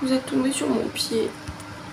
Vous êtes tombé sur mon pied.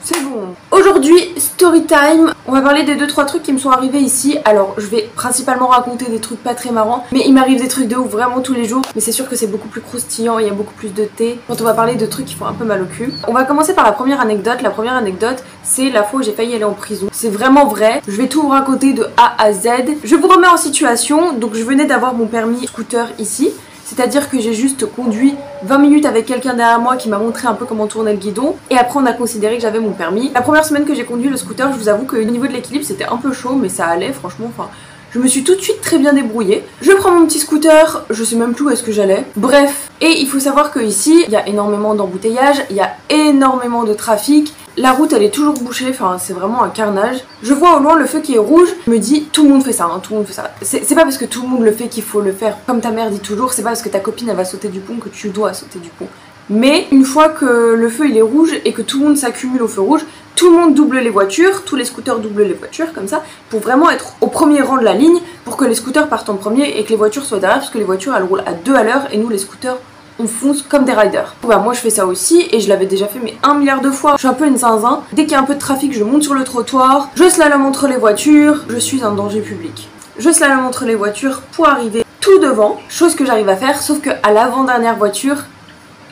C'est bon. Aujourd'hui, story time. On va parler des 2-3 trucs qui me sont arrivés ici. Alors, je vais principalement raconter des trucs pas très marrants, mais il m'arrive des trucs de ouf vraiment tous les jours. Mais c'est sûr que c'est beaucoup plus croustillant, il y a beaucoup plus de thé. Quand on va parler de trucs qui font un peu mal au cul. On va commencer par la première anecdote. La première anecdote, c'est la fois où j'ai failli aller en prison. C'est vraiment vrai. Je vais tout vous raconter de A à Z. Je vous remets en situation. Donc, je venais d'avoir mon permis scooter ici. C'est-à-dire que j'ai juste conduit 20 minutes avec quelqu'un derrière moi qui m'a montré un peu comment tourner le guidon. Et après on a considéré que j'avais mon permis. La première semaine que j'ai conduit le scooter, je vous avoue que au niveau de l'équilibre c'était un peu chaud, mais ça allait franchement. Enfin, je me suis tout de suite très bien débrouillée. Je prends mon petit scooter, je sais même plus où est-ce que j'allais. Bref, et il faut savoir que ici, il y a énormément d'embouteillages, il y a énormément de trafic. La route elle est toujours bouchée, enfin c'est vraiment un carnage. Je vois au loin le feu qui est rouge, je me dis tout le monde fait ça, hein, tout le monde fait ça. C'est pas parce que tout le monde le fait qu'il faut le faire, comme ta mère dit toujours, c'est pas parce que ta copine elle va sauter du pont que tu dois sauter du pont. Mais une fois que le feu il est rouge et que tout le monde s'accumule au feu rouge, tout le monde double les voitures, tous les scooters doublent les voitures comme ça, pour vraiment être au premier rang de la ligne, pour que les scooters partent en premier et que les voitures soient derrière, parce que les voitures elles roulent à 2 à l'heure et nous les scooters on fonce comme des riders. Bah moi je fais ça aussi et je l'avais déjà fait mais 1 milliard de fois. Je suis un peu une zinzin. Dès qu'il y a un peu de trafic, je monte sur le trottoir, je slalom entre les voitures, je suis un danger public. Je slalom entre les voitures pour arriver tout devant, chose que j'arrive à faire, sauf que à l'avant-dernière voiture,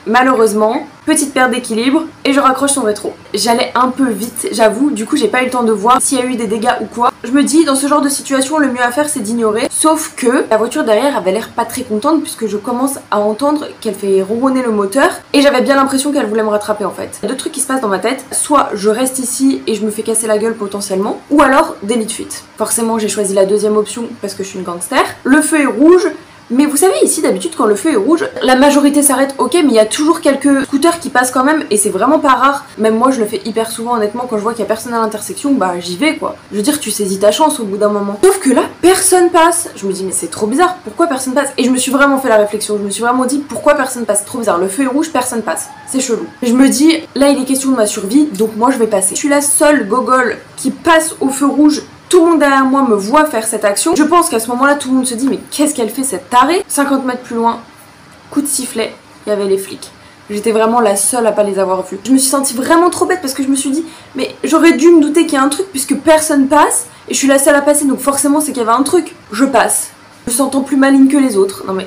malheureusement, petite perte d'équilibre et je raccroche son rétro. J'allais un peu vite, j'avoue, du coup j'ai pas eu le temps de voir s'il y a eu des dégâts ou quoi. Je me dis, dans ce genre de situation, le mieux à faire c'est d'ignorer. Sauf que la voiture derrière avait l'air pas très contente puisque je commence à entendre qu'elle fait ronronner le moteur et j'avais bien l'impression qu'elle voulait me rattraper en fait. Il y a deux trucs qui se passent dans ma tête, soit je reste ici et je me fais casser la gueule potentiellement, ou alors délit de fuite. Forcément j'ai choisi la deuxième option parce que je suis une gangster. Le feu est rouge. Mais vous savez ici d'habitude quand le feu est rouge, la majorité s'arrête ok mais il y a toujours quelques scooters qui passent quand même et c'est vraiment pas rare. Même moi je le fais hyper souvent honnêtement quand je vois qu'il y a personne à l'intersection, bah j'y vais quoi. Je veux dire tu saisis ta chance au bout d'un moment. Sauf que là personne passe. Je me dis mais c'est trop bizarre, pourquoi personne passe? Et je me suis vraiment fait la réflexion, je me suis vraiment dit pourquoi personne passe, c'est trop bizarre. Le feu est rouge, personne passe, c'est chelou. Et je me dis là il est question de ma survie donc moi je vais passer. Je suis la seule gogole qui passe au feu rouge. Tout le monde derrière moi me voit faire cette action. Je pense qu'à ce moment-là, tout le monde se dit mais qu'est-ce qu'elle fait cette tarée? 50 mètres plus loin, coup de sifflet, il y avait les flics. J'étais vraiment la seule à pas les avoir vus. Je me suis sentie vraiment trop bête parce que je me suis dit mais j'aurais dû me douter qu'il y a un truc puisque personne passe et je suis la seule à passer donc forcément c'est qu'il y avait un truc. Je passe. Je me sentant plus maligne que les autres. Non mais.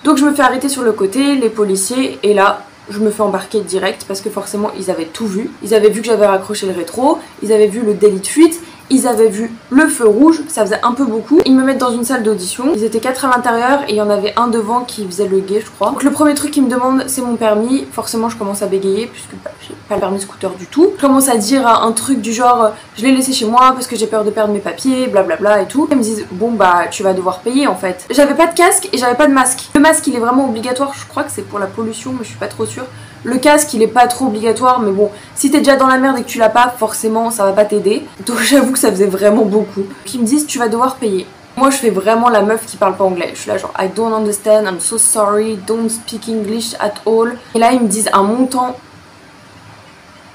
Donc je me fais arrêter sur le côté, les policiers et là je me fais embarquer direct parce que forcément ils avaient tout vu. Ils avaient vu que j'avais raccroché le rétro, ils avaient vu le délit de fuite. Ils avaient vu le feu rouge, ça faisait un peu beaucoup. Ils me mettent dans une salle d'audition. Ils étaient 4 à l'intérieur et il y en avait un devant qui faisait le guet, je crois. Donc le premier truc qu'ils me demandent, c'est mon permis. Forcément, je commence à bégayer puisque bah, j'ai pas le permis scooter du tout. Je commence à dire un truc du genre, je l'ai laissé chez moi parce que j'ai peur de perdre mes papiers, blablabla et tout. Ils me disent, bon bah tu vas devoir payer en fait. J'avais pas de casque et j'avais pas de masque. Le masque, il est vraiment obligatoire. Je crois que c'est pour la pollution, mais je suis pas trop sûre. Le casque il est pas trop obligatoire mais bon si t'es déjà dans la merde et que tu l'as pas forcément ça va pas t'aider. Donc j'avoue que ça faisait vraiment beaucoup. Ils me disent tu vas devoir payer. Moi je fais vraiment la meuf qui parle pas anglais. Je suis là genre I don't understand, I'm so sorry, don't speak English at all. Et là ils me disent un montant.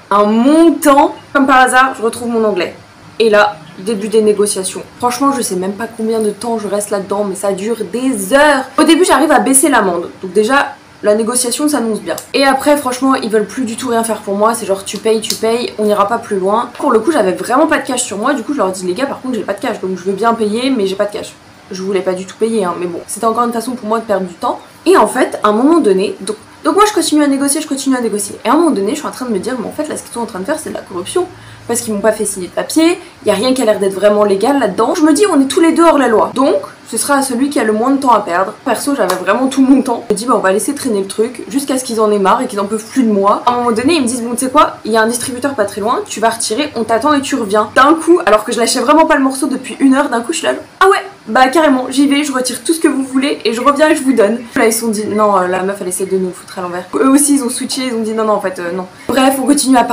Comme par hasard je retrouve mon anglais. Et là début des négociations. Franchement je sais même pas combien de temps je reste là-dedans mais ça dure des heures. Au début j'arrive à baisser l'amende. Donc déjà la négociation s'annonce bien. Et après franchement ils veulent plus du tout rien faire pour moi. C'est genre tu payes, on n'ira pas plus loin. Pour le coup j'avais vraiment pas de cash sur moi. Du coup je leur dis les gars par contre j'ai pas de cash. Donc je veux bien payer mais j'ai pas de cash. Je voulais pas du tout payer hein, mais bon. C'était encore une façon pour moi de perdre du temps. Et en fait à un moment donné, donc moi je continue à négocier. Et à un moment donné je suis en train de me dire mais en fait là ce qu'ils sont en train de faire c'est de la corruption. Parce qu'ils m'ont pas fait signer de papier, il y a rien qui a l'air d'être vraiment légal là-dedans. Je me dis on est tous les deux hors la loi. Donc ce sera à celui qui a le moins de temps à perdre. Perso j'avais vraiment tout mon temps. Je me dis bah on va laisser traîner le truc jusqu'à ce qu'ils en aient marre et qu'ils en peuvent plus de moi. À un moment donné ils me disent bon tu sais quoi, il y a un distributeur pas très loin, tu vas retirer, on t'attend et tu reviens. D'un coup, alors que je lâchais vraiment pas le morceau depuis 1 heure, d'un coup je suis là ah ouais bah carrément j'y vais, je retire tout ce que vous voulez et je reviens et je vous donne. Là ils se sont dit non la meuf elle essaie de nous foutre à l'envers. Eux aussi ils ont switché, ils ont dit non en fait non. Bref on continue à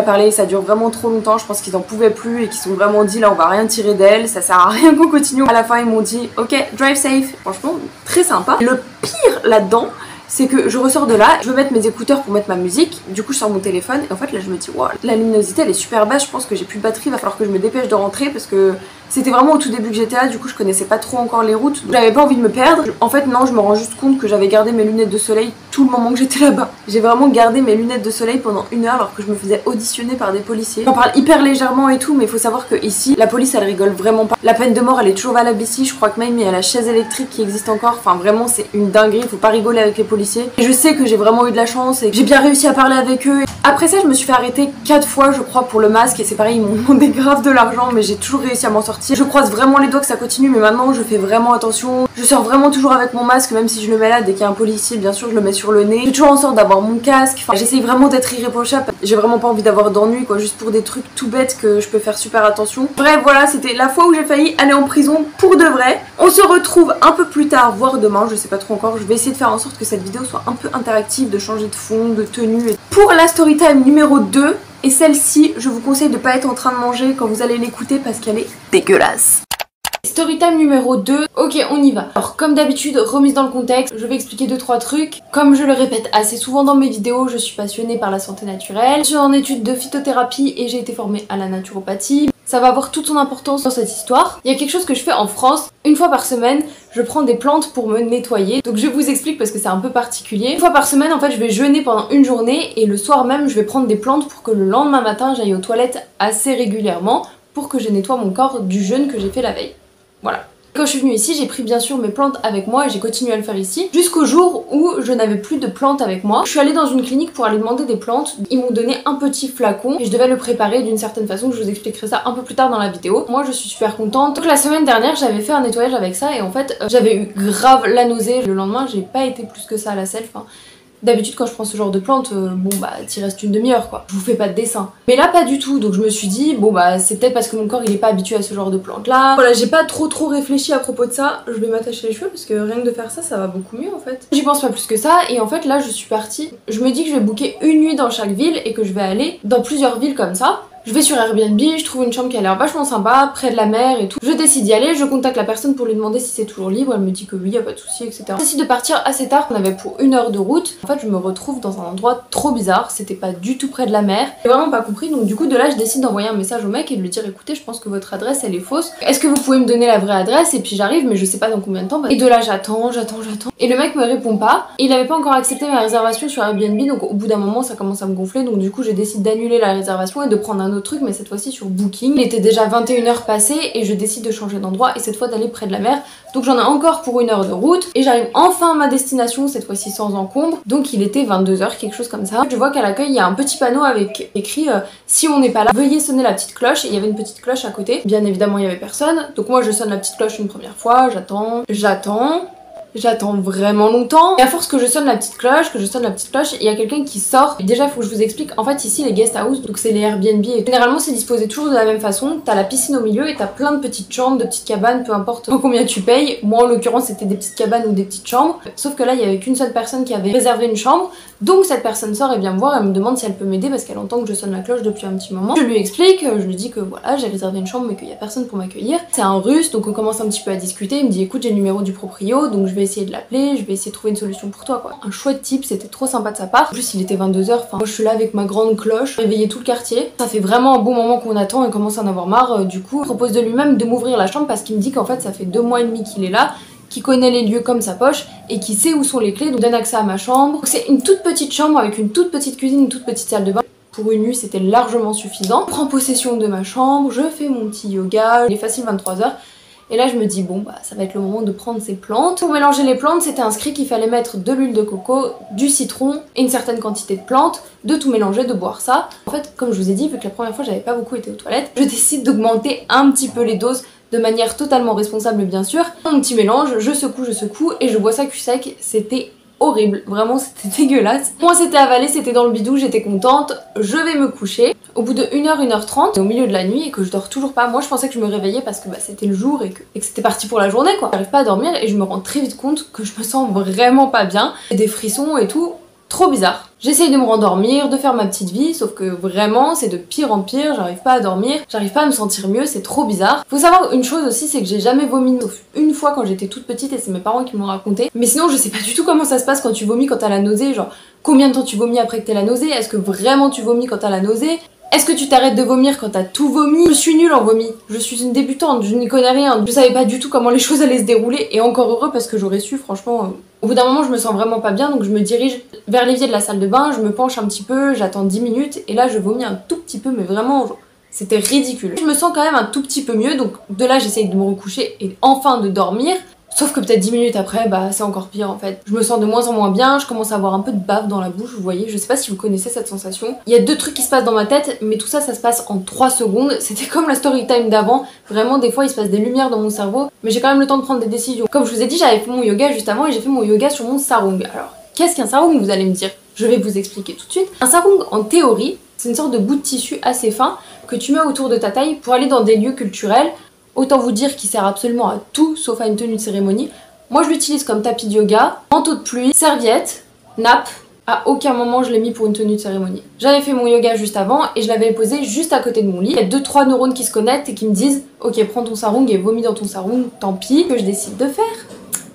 parler, ça dure vraiment trop longtemps, je pense qu'ils en pouvaient plus et qu'ils se sont vraiment dit là on va rien tirer d'elle, ça sert à rien qu'on continue. À la fin ils m'ont dit ok drive safe, franchement très sympa. Le pire là-dedans c'est que je ressors de là, je veux mettre mes écouteurs pour mettre ma musique, du coup je sors mon téléphone et en fait là je me dis waouh la luminosité elle est super basse, je pense que j'ai plus de batterie, va falloir que je me dépêche de rentrer parce que C'était vraiment au tout début que j'étais là, du coup je connaissais pas trop encore les routes, j'avais pas envie de me perdre. En fait non, je me rends juste compte que j'avais gardé mes lunettes de soleil tout le moment que j'étais là-bas. J'ai vraiment gardé mes lunettes de soleil pendant 1 heure alors que je me faisais auditionner par des policiers. J'en parle hyper légèrement et tout, mais il faut savoir que ici la police elle rigole vraiment pas. La peine de mort elle est toujours valable ici, je crois que même il y a la chaise électrique qui existe encore, enfin vraiment c'est une dinguerie, faut pas rigoler avec les policiers. Et je sais que j'ai vraiment eu de la chance et que j'ai bien réussi à parler avec eux. Après ça je me suis fait arrêter 4 fois je crois pour le masque et c'est pareil, ils m'ont demandé grave de l'argent mais j'ai toujours réussi à m'en sortir. Je croise vraiment les doigts que ça continue, mais maintenant je fais vraiment attention. Je sors vraiment toujours avec mon masque, même si je le mets là dès qu'il y a un policier, bien sûr je le mets sur le nez. Je fais toujours en sorte d'avoir mon casque, enfin, j'essaye vraiment d'être irréprochable. J'ai vraiment pas envie d'avoir d'ennui quoi, juste pour des trucs tout bêtes que je peux faire super attention. Bref voilà, c'était la fois où j'ai failli aller en prison pour de vrai. On se retrouve un peu plus tard, voire demain, je sais pas trop encore. Je vais essayer de faire en sorte que cette vidéo soit un peu interactive, de changer de fond, de tenue. Pour la story time numéro 2, et celle-ci, je vous conseille de pas être en train de manger quand vous allez l'écouter parce qu'elle est dégueulasse. Storytime numéro 2, ok on y va. Alors comme d'habitude, remise dans le contexte, je vais expliquer 2-3 trucs. Comme je le répète assez souvent dans mes vidéos, je suis passionnée par la santé naturelle. Je suis en études de phytothérapie et j'ai été formée à la naturopathie. Ça va avoir toute son importance dans cette histoire. Il y a quelque chose que je fais en France, 1 fois par semaine, je prends des plantes pour me nettoyer. Donc je vous explique parce que c'est un peu particulier. 1 fois par semaine en fait je vais jeûner pendant 1 journée et le soir même je vais prendre des plantes pour que le lendemain matin j'aille aux toilettes assez régulièrement pour que je nettoie mon corps du jeûne que j'ai fait la veille. Voilà. Quand je suis venue ici, j'ai pris bien sûr mes plantes avec moi et j'ai continué à le faire ici jusqu'au jour où je n'avais plus de plantes avec moi. Je suis allée dans une clinique pour aller demander des plantes. Ils m'ont donné un petit flacon et je devais le préparer d'une certaine façon. Je vous expliquerai ça un peu plus tard dans la vidéo. Moi je suis super contente. Donc la semaine dernière j'avais fait un nettoyage avec ça et en fait j'avais eu grave la nausée. Le lendemain j'ai pas été plus que ça à la selle. Enfin, d'habitude quand je prends ce genre de plante, bon bah t'y restes une demi-heure quoi. Je vous fais pas de dessin. Mais là pas du tout, donc je me suis dit bon bah c'est peut-être parce que mon corps il est pas habitué à ce genre de plante là. Voilà, j'ai pas trop réfléchi à propos de ça. Je vais m'attacher les cheveux parce que rien que de faire ça, ça va beaucoup mieux en fait. J'y pense pas plus que ça et en fait là je suis partie. Je me dis que je vais booker une nuit dans chaque ville et que je vais aller dans plusieurs villes comme ça. Je vais sur Airbnb, je trouve une chambre qui a l'air vachement sympa, près de la mer et tout. Je décide d'y aller, je contacte la personne pour lui demander si c'est toujours libre, elle me dit que oui, y a pas de souci, etc. Je décide de partir assez tard, on avait pour 1 heure de route. En fait, je me retrouve dans un endroit trop bizarre, c'était pas du tout près de la mer. J'ai vraiment pas compris, donc du coup de là je décide d'envoyer un message au mec et de lui dire écoutez, je pense que votre adresse elle est fausse. Est-ce que vous pouvez me donner la vraie adresse? Et puis j'arrive, mais je sais pas dans combien de temps. Et de là j'attends. Et le mec me répond pas. Et il avait pas encore accepté ma réservation sur Airbnb, donc au bout d'un moment ça commence à me gonfler, donc du coup je décide d'annuler la réservation et de prendre un autre truc, mais cette fois-ci sur Booking. Il était déjà 21h passées et je décide de changer d'endroit et cette fois d'aller près de la mer. Donc j'en ai encore pour 1 heure de route et j'arrive enfin à ma destination, cette fois-ci sans encombre. Donc il était 22h, quelque chose comme ça. Je vois qu'à l'accueil il y a un petit panneau avec écrit si on n'est pas là, veuillez sonner la petite cloche. Et il y avait une petite cloche à côté. Bien évidemment il y avait personne. Donc moi je sonne la petite cloche une première fois, j'attends vraiment longtemps et à force que je sonne la petite cloche, il y a quelqu'un qui sort. Déjà faut que je vous explique, en fait ici les guest house, donc c'est les Airbnb et généralement c'est disposé toujours de la même façon. T'as la piscine au milieu et t'as plein de petites chambres, de petites cabanes, peu importe combien tu payes. Moi en l'occurrence c'était des petites cabanes ou des petites chambres, sauf que là il y avait qu'une seule personne qui avait réservé une chambre. Donc cette personne sort et vient me voir, elle me demande si elle peut m'aider parce qu'elle entend que je sonne la cloche depuis un petit moment. Je lui explique, je lui dis que voilà j'ai réservé une chambre mais qu'il y a personne pour m'accueillir. C'est un russe, donc on commence un petit peu à discuter. Il me dit écoute j'ai le numéro du proprio, donc je vais essayer de l'appeler, je vais essayer de trouver une solution pour toi quoi. Un chouette type, c'était trop sympa de sa part. En plus il était 22h, enfin moi je suis là avec ma grande cloche, réveiller tout le quartier. Ça fait vraiment un bon moment qu'on attend et commence à en avoir marre. Du coup il propose de lui-même de m'ouvrir la chambre parce qu'il me dit qu'en fait ça fait 2 mois et demi qu'il est là, qui connaît les lieux comme sa poche et qui sait où sont les clés, donc donne accès à ma chambre. C'est une toute petite chambre avec une toute petite cuisine, une toute petite salle de bain. Pour une nuit c'était largement suffisant. Je prends possession de ma chambre, je fais mon petit yoga, il est facile 23h. Et là je me dis bon bah ça va être le moment de prendre ces plantes. Pour mélanger les plantes c'était inscrit qu'il fallait mettre de l'huile de coco, du citron et une certaine quantité de plantes, de tout mélanger, de boire ça. En fait comme je vous ai dit, vu que la première fois j'avais pas beaucoup été aux toilettes, je décide d'augmenter un petit peu les doses de manière totalement responsable bien sûr. Mon petit mélange, je secoue et je bois ça cul sec, c'était horrible, vraiment c'était dégueulasse. Moi c'était avalé, c'était dans le bidou, j'étais contente, je vais me coucher. Au bout de 1h, 1h30, au milieu de la nuit et que je dors toujours pas, moi je pensais que je me réveillais parce que bah, c'était le jour et que c'était parti pour la journée quoi. J'arrive pas à dormir et je me rends très vite compte que je me sens vraiment pas bien, des frissons et tout. Trop bizarre. J'essaye de me rendormir, de faire ma petite vie, sauf que vraiment c'est de pire en pire, j'arrive pas à dormir, j'arrive pas à me sentir mieux, c'est trop bizarre. Faut savoir une chose aussi, c'est que j'ai jamais vomi, sauf une fois quand j'étais toute petite et c'est mes parents qui m'ont raconté. Mais sinon je sais pas du tout comment ça se passe quand tu vomis, quand t'as la nausée, genre combien de temps tu vomis après que t'aies la nausée, est-ce que vraiment tu vomis quand t'as la nausée? Est-ce que tu t'arrêtes de vomir quand t'as tout vomi? Je suis nulle en vomi, je suis une débutante, je n'y connais rien, je savais pas du tout comment les choses allaient se dérouler et encore heureux parce que j'aurais su franchement. Au bout d'un moment je me sens vraiment pas bien donc je me dirige vers l'évier de la salle de bain, je me penche un petit peu, j'attends 10 minutes et là je vomis un tout petit peu mais vraiment genre, c'était ridicule. Je me sens quand même un tout petit peu mieux donc de là j'essaye de me recoucher et enfin de dormir. Sauf que peut-être 10 minutes après, bah c'est encore pire en fait. Je me sens de moins en moins bien, je commence à avoir un peu de bave dans la bouche, vous voyez, je sais pas si vous connaissez cette sensation. Il y a deux trucs qui se passent dans ma tête, mais tout ça, ça se passe en 3 secondes. C'était comme la story time d'avant, vraiment des fois il se passe des lumières dans mon cerveau, mais j'ai quand même le temps de prendre des décisions. Comme je vous ai dit, j'avais fait mon yoga juste avant et j'ai fait mon yoga sur mon sarung. Alors, qu'est-ce qu'un sarung, vous allez me dire? Je vais vous expliquer tout de suite. Un sarung, en théorie, c'est une sorte de bout de tissu assez fin que tu mets autour de ta taille pour aller dans des lieux culturels. Autant vous dire qu'il sert absolument à tout sauf à une tenue de cérémonie. Moi je l'utilise comme tapis de yoga, manteau de pluie, serviette, nappe. À aucun moment je l'ai mis pour une tenue de cérémonie. J'avais fait mon yoga juste avant et je l'avais posé juste à côté de mon lit. Il y a 2-3 neurones qui se connectent et qui me disent ok, prends ton sarung et vomis dans ton sarung, tant pis. Que je décide de faire,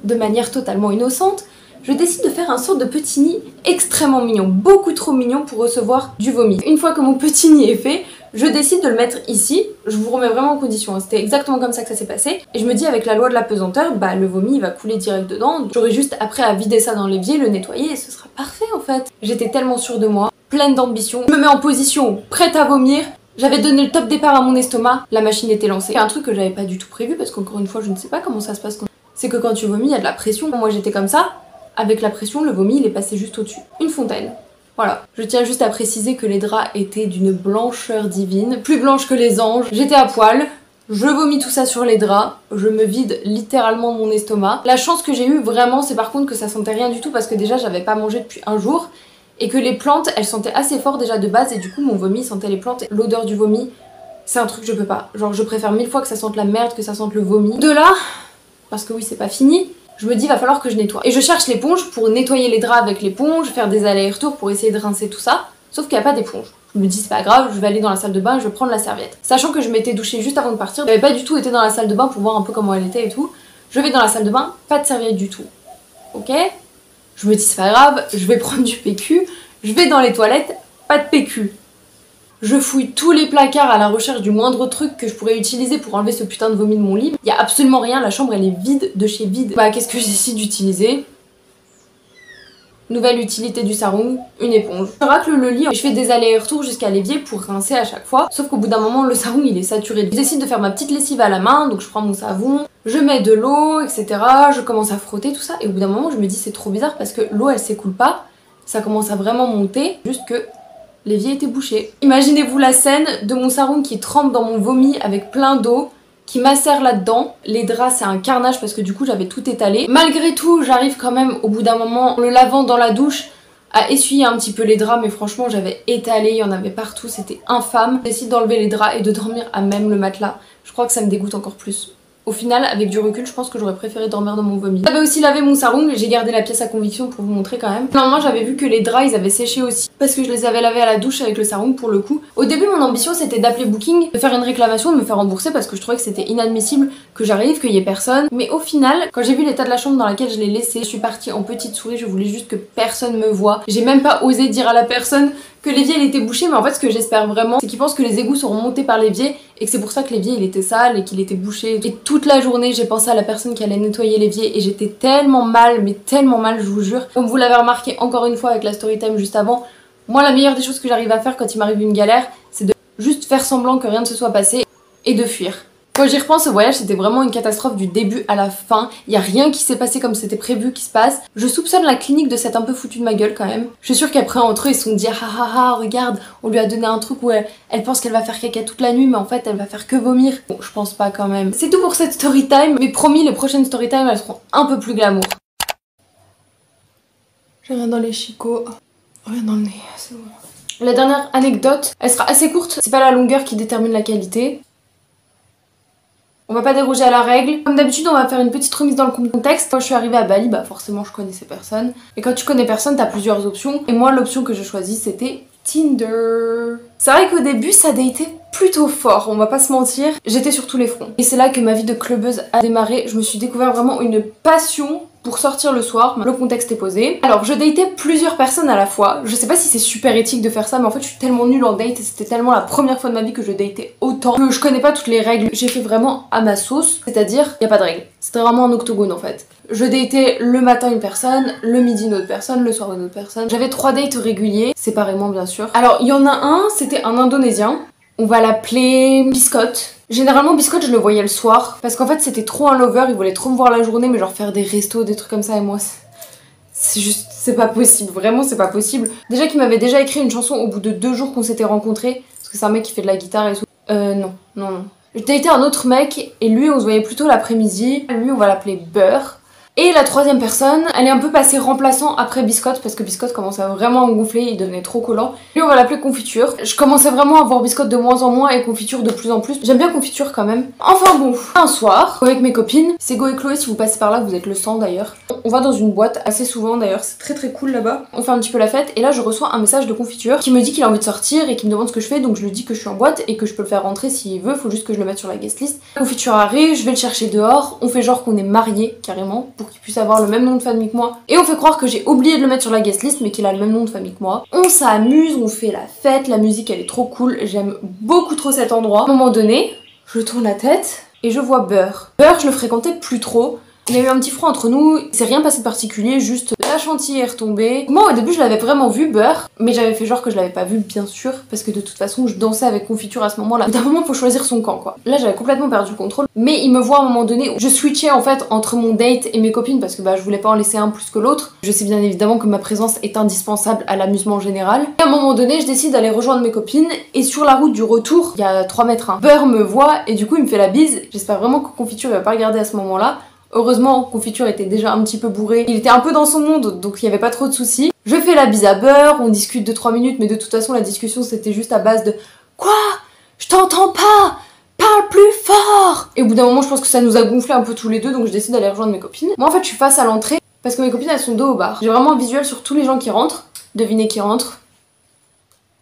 de manière totalement innocente, je décide de faire un sorte de petit nid extrêmement mignon, beaucoup trop mignon pour recevoir du vomi. Une fois que mon petit nid est fait, je décide de le mettre ici. Je vous remets vraiment en condition, hein. C'était exactement comme ça que ça s'est passé. Et je me dis avec la loi de la pesanteur, bah le vomi il va couler direct dedans. J'aurai juste après à vider ça dans l'évier, le nettoyer et ce sera parfait en fait. J'étais tellement sûre de moi, pleine d'ambition. Je me mets en position, prête à vomir. J'avais donné le top départ à mon estomac, la machine était lancée. C'est un truc que j'avais pas du tout prévu parce qu'encore une fois je ne sais pas comment ça se passe. C'est que quand tu vomis, il y a de la pression. Moi j'étais comme ça, avec la pression, le vomi il est passé juste au-dessus. Une fontaine. Voilà, je tiens juste à préciser que les draps étaient d'une blancheur divine, plus blanche que les anges. J'étais à poil, je vomis tout ça sur les draps, je me vide littéralement mon estomac. La chance que j'ai eue vraiment, c'est par contre que ça sentait rien du tout parce que déjà j'avais pas mangé depuis un jour et que les plantes, elles sentaient assez fort déjà de base et du coup mon vomi sentait les plantes. L'odeur du vomi, c'est un truc que je peux pas. Genre je préfère 1000 fois que ça sente la merde que ça sente le vomi. De là, parce que oui c'est pas fini, je me dis va falloir que je nettoie. Et je cherche l'éponge pour nettoyer les draps avec l'éponge, faire des allers-retours pour essayer de rincer tout ça. Sauf qu'il n'y a pas d'éponge. Je me dis c'est pas grave, je vais aller dans la salle de bain et je vais prendre la serviette. Sachant que je m'étais douchée juste avant de partir, j'avais pas du tout été dans la salle de bain pour voir un peu comment elle était et tout. Je vais dans la salle de bain, pas de serviette du tout. Ok? Je me dis c'est pas grave, je vais prendre du PQ. Je vais dans les toilettes, pas de PQ. Je fouille tous les placards à la recherche du moindre truc que je pourrais utiliser pour enlever ce putain de vomi de mon lit. Il y a absolument rien, la chambre elle est vide de chez vide. Bah qu'est-ce que je décide d'utiliser? Nouvelle utilité du sarung, une éponge. Je racle le lit et je fais des allers-retours jusqu'à l'évier pour rincer à chaque fois. Sauf qu'au bout d'un moment le sarung il est saturé. Je décide de faire ma petite lessive à la main, donc je prends mon savon, je mets de l'eau, etc. Je commence à frotter tout ça et au bout d'un moment je me dis c'est trop bizarre parce que l'eau elle s'écoule pas. Ça commence à vraiment monter, juste que l'évier était bouché. Imaginez-vous la scène de mon sarung qui trempe dans mon vomi avec plein d'eau, qui macère là-dedans. Les draps c'est un carnage parce que du coup j'avais tout étalé. Malgré tout j'arrive quand même au bout d'un moment, en le lavant dans la douche, à essuyer un petit peu les draps mais franchement j'avais étalé, il y en avait partout, c'était infâme. Je décide d'enlever les draps et de dormir à même le matelas. Je crois que ça me dégoûte encore plus. Au final, avec du recul, je pense que j'aurais préféré dormir dans mon vomi. J'avais aussi lavé mon sarung, j'ai gardé la pièce à conviction pour vous montrer quand même. Normalement, j'avais vu que les draps, ils avaient séché aussi, parce que je les avais lavés à la douche avec le sarung pour le coup. Au début, mon ambition, c'était d'appeler Booking, de faire une réclamation, de me faire rembourser, parce que je trouvais que c'était inadmissible que j'arrive, qu'il y ait personne. Mais au final, quand j'ai vu l'état de la chambre dans laquelle je l'ai laissé, je suis partie en petite souris, je voulais juste que personne me voie. J'ai même pas osé dire à la personne que l'évier il était bouché, mais en fait ce que j'espère vraiment c'est qu'ils pensent que les égouts seront montés par l'évier et que c'est pour ça que l'évier il était sale et qu'il était bouché. Et toute la journée j'ai pensé à la personne qui allait nettoyer l'évier et j'étais tellement mal, mais tellement mal je vous jure. Comme vous l'avez remarqué encore une fois avec la story time juste avant, moi la meilleure des choses que j'arrive à faire quand il m'arrive une galère c'est de juste faire semblant que rien ne se soit passé et de fuir. Quand j'y repense, ce voyage c'était vraiment une catastrophe du début à la fin. Il y a rien qui s'est passé comme c'était prévu qui se passe. Je soupçonne la clinique de s'être un peu foutu de ma gueule quand même. Je suis sûre qu'après entre eux ils se sont dit ah ah ah regarde, on lui a donné un truc où elle pense qu'elle va faire caca toute la nuit mais en fait elle va faire que vomir. Bon je pense pas quand même. C'est tout pour cette story time, mais promis les prochaines story time elles seront un peu plus glamour. J'ai rien dans les chicots, rien dans le nez, c'est bon. La dernière anecdote, elle sera assez courte, c'est pas la longueur qui détermine la qualité. On va pas déroger à la règle. Comme d'habitude, on va faire une petite remise dans le contexte. Quand je suis arrivée à Bali, bah forcément je connaissais personne. Et quand tu connais personne, t'as plusieurs options. Et moi, l'option que je choisis, c'était Tinder. C'est vrai qu'au début, ça datait plutôt fort, on va pas se mentir. J'étais sur tous les fronts. Et c'est là que ma vie de clubeuse a démarré. Je me suis découvert vraiment une passion pour sortir le soir, le contexte est posé. Alors je datais plusieurs personnes à la fois, je sais pas si c'est super éthique de faire ça mais en fait je suis tellement nulle en date et c'était tellement la première fois de ma vie que je datais autant que je connais pas toutes les règles. J'ai fait vraiment à ma sauce, c'est-à-dire y a pas de règles, c'était vraiment un octogone en fait. Je datais le matin une personne, le midi une autre personne, le soir une autre personne. J'avais 3 dates réguliers, séparément bien sûr. Alors il y en a un, c'était un Indonésien, on va l'appeler Biscotte. Généralement Biscotte je le voyais le soir parce qu'en fait c'était trop un lover, il voulait trop me voir la journée mais genre faire des restos, des trucs comme ça et moi c'est juste, c'est pas possible, vraiment c'est pas possible. Déjà qu'il m'avait déjà écrit une chanson au bout de 2 jours qu'on s'était rencontrés parce que c'est un mec qui fait de la guitare et tout. Non. J'ai été un autre mec et lui on se voyait plutôt l'après-midi, lui on va l'appeler Beurre. Et la troisième personne, elle est un peu passée remplaçant après Biscotte parce que Biscotte commençait à vraiment gonfler, il devenait trop collant. Lui on va l'appeler Confiture. Je commençais vraiment à voir Biscotte de moins en moins et Confiture de plus en plus. J'aime bien Confiture quand même. Enfin bon, un soir, avec mes copines, c'est Go et Chloé, si vous passez par là, vous êtes le sang d'ailleurs. On va dans une boîte assez souvent d'ailleurs, c'est très cool là-bas. On fait un petit peu la fête et là je reçois un message de Confiture qui me dit qu'il a envie de sortir et qui me demande ce que je fais, donc je lui dis que je suis en boîte et que je peux le faire rentrer s'il veut, faut juste que je le mette sur la guest list. Confiture arrive, je vais le chercher dehors, on fait genre qu'on est mariés carrément pour qu'il puisse avoir le même nom de famille que moi et on fait croire que j'ai oublié de le mettre sur la guest list mais qu'il a le même nom de famille que moi. On s'amuse, on fait la fête, la musique elle est trop cool, j'aime beaucoup trop cet endroit. À un moment donné, je tourne la tête et je vois Beurre. Beurre, je le fréquentais plus trop. Il y a eu un petit froid entre nous, c'est rien passé de particulier, juste la chantilly est retombée. Moi au début je l'avais vraiment vu Beurre, mais j'avais fait genre que je l'avais pas vu bien sûr, parce que de toute façon je dansais avec Confiture à ce moment-là. D'un moment faut choisir son camp quoi. Là j'avais complètement perdu le contrôle, mais il me voit à un moment donné où je switchais en fait entre mon date et mes copines parce que je voulais pas en laisser un plus que l'autre. Je sais bien évidemment que ma présence est indispensable à l'amusement général. Et à un moment donné je décide d'aller rejoindre mes copines et sur la route du retour, il y a 3 mètres, Beurre me voit et du coup il me fait la bise. J'espère vraiment que Confiture il va pas regarder à ce moment-là. Heureusement, Confiture était déjà un petit peu bourré. Il était un peu dans son monde, donc il n'y avait pas trop de soucis. Je fais la bise à Beurre, on discute 2-3 minutes, mais de toute façon, la discussion c'était juste à base de « Quoi ? Je t'entends pas ! Parle plus fort !» Et au bout d'un moment, je pense que ça nous a gonflé un peu tous les deux, donc je décide d'aller rejoindre mes copines. Moi, en fait, je suis face à l'entrée, parce que mes copines, elles sont dos au bar. J'ai vraiment un visuel sur tous les gens qui rentrent. Devinez qui rentre ?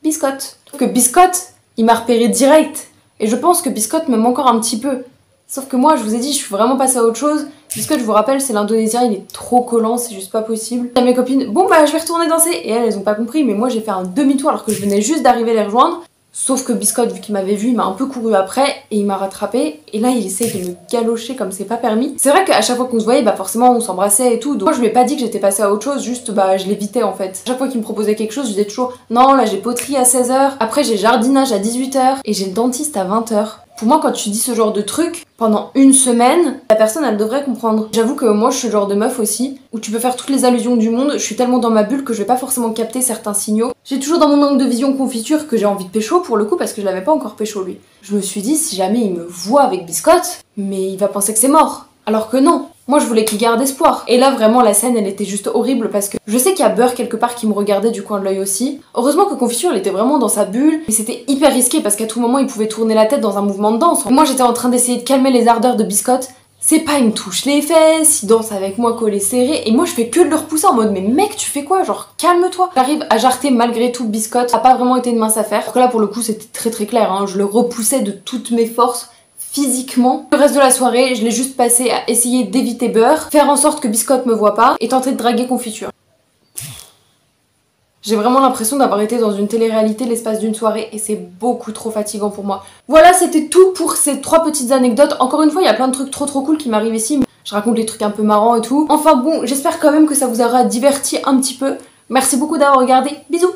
Biscotte. Sauf que Biscotte, il m'a repéré direct. Et je pense que Biscotte m'aime encore un petit peu. Sauf que moi, je vous ai dit, je suis vraiment passée à autre chose. Biscotte, je vous rappelle, c'est l'Indonésien, il est trop collant, c'est juste pas possible. À mes copines, bon bah je vais retourner danser. Et elles ont pas compris, mais moi j'ai fait un demi-tour alors que je venais juste d'arriver les rejoindre. Sauf que Biscotte, vu qu'il m'avait vu, il m'a un peu couru après et il m'a rattrapé. Et là, il essaye de me galocher comme c'est pas permis. C'est vrai qu'à chaque fois qu'on se voyait, forcément on s'embrassait et tout. Donc moi je lui ai pas dit que j'étais passée à autre chose, juste je l'évitais en fait. À chaque fois qu'il me proposait quelque chose, je disais toujours non, là j'ai poterie à 16h, après j'ai jardinage à 18h et j'ai le dentiste à 20h. Pour moi, quand tu dis ce genre de truc, pendant une semaine, la personne elle devrait comprendre. J'avoue que moi je suis le genre de meuf aussi, où tu peux faire toutes les allusions du monde, je suis tellement dans ma bulle que je vais pas forcément capter certains signaux. J'ai toujours dans mon angle de vision Confiture que j'ai envie de pécho pour le coup parce que je l'avais pas encore pécho lui. Je me suis dit si jamais il me voit avec Biscotte, mais il va penser que c'est mort. Alors que non, moi je voulais qu'il garde espoir. Et là vraiment la scène elle était juste horrible parce que je sais qu'il y a Beurre quelque part qui me regardait du coin de l'œil aussi. Heureusement que Confiture elle était vraiment dans sa bulle, mais c'était hyper risqué parce qu'à tout moment il pouvait tourner la tête dans un mouvement de danse. Moi j'étais en train d'essayer de calmer les ardeurs de Biscotte. C'est pas il me touche les fesses, il danse avec moi collé serré et moi je fais que de le repousser en mode mais mec tu fais quoi, genre calme-toi. J'arrive à jarter malgré tout Biscotte, ça a pas vraiment été une mince affaire. Alors que là pour le coup c'était très clair, je le repoussais de toutes mes forces. Physiquement. Le reste de la soirée, je l'ai juste passé à essayer d'éviter Beurre, faire en sorte que Biscotte me voit pas et tenter de draguer Confiture. J'ai vraiment l'impression d'avoir été dans une télé-réalité l'espace d'une soirée et c'est beaucoup trop fatigant pour moi. Voilà, c'était tout pour ces 3 petites anecdotes. Encore une fois, il y a plein de trucs trop cool qui m'arrivent ici. Je raconte des trucs un peu marrants et tout. Enfin bon, j'espère quand même que ça vous aura diverti un petit peu. Merci beaucoup d'avoir regardé. Bisous!